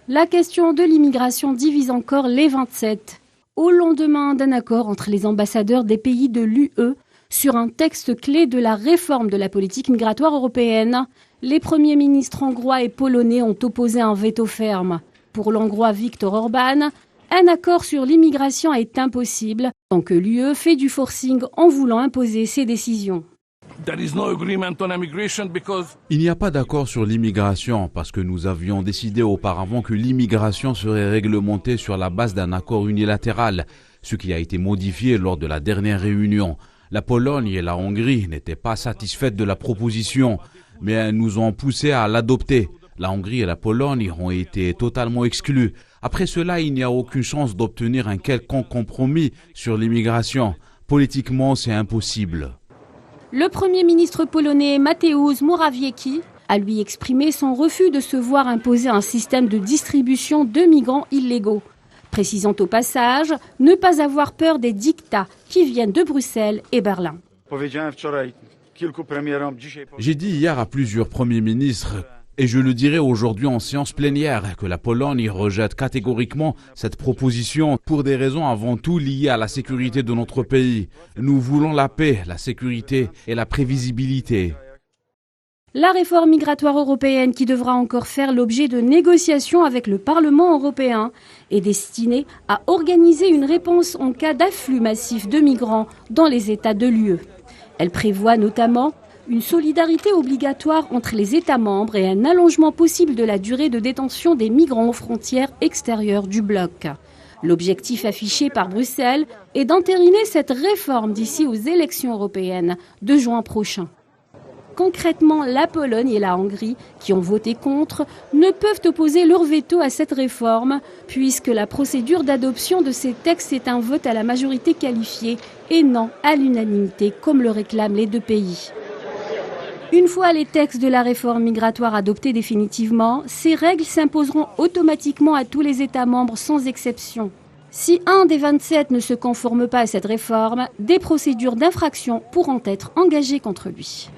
La question de l'immigration divise encore les 27. Au lendemain d'un accord entre les ambassadeurs des pays de l'UE sur un texte clé de la réforme de la politique migratoire européenne, les premiers ministres hongrois et polonais ont opposé un veto ferme. Pour l'hongrois Viktor Orbán, un accord sur l'immigration est impossible tant que l'UE fait du forcing en voulant imposer ses décisions. Il n'y a pas d'accord sur l'immigration parce que nous avions décidé auparavant que l'immigration serait réglementée sur la base d'un accord unilatéral, ce qui a été modifié lors de la dernière réunion. La Pologne et la Hongrie n'étaient pas satisfaites de la proposition, mais elles nous ont poussé à l'adopter. La Hongrie et la Pologne ont été totalement exclues. Après cela, il n'y a aucune chance d'obtenir un quelconque compromis sur l'immigration. Politiquement, c'est impossible. Le Premier ministre polonais Mateusz Morawiecki a lui exprimé son refus de se voir imposer un système de distribution de migrants illégaux, précisant au passage ne pas avoir peur des dictats qui viennent de Bruxelles et Berlin. J'ai dit hier à plusieurs premiers ministres, et je le dirai aujourd'hui en séance plénière, que la Pologne rejette catégoriquement cette proposition pour des raisons avant tout liées à la sécurité de notre pays. Nous voulons la paix, la sécurité et la prévisibilité. La réforme migratoire européenne, qui devra encore faire l'objet de négociations avec le Parlement européen, est destinée à organiser une réponse en cas d'afflux massif de migrants dans les États de l'UE. Elle prévoit notamment une solidarité obligatoire entre les États membres et un allongement possible de la durée de détention des migrants aux frontières extérieures du bloc. L'objectif affiché par Bruxelles est d'entériner cette réforme d'ici aux élections européennes de juin prochain. Concrètement, la Pologne et la Hongrie, qui ont voté contre, ne peuvent opposer leur veto à cette réforme, puisque la procédure d'adoption de ces textes est un vote à la majorité qualifiée et non à l'unanimité, comme le réclament les deux pays. Une fois les textes de la réforme migratoire adoptés définitivement, ces règles s'imposeront automatiquement à tous les États membres sans exception. Si un des 27 ne se conforme pas à cette réforme, des procédures d'infraction pourront être engagées contre lui.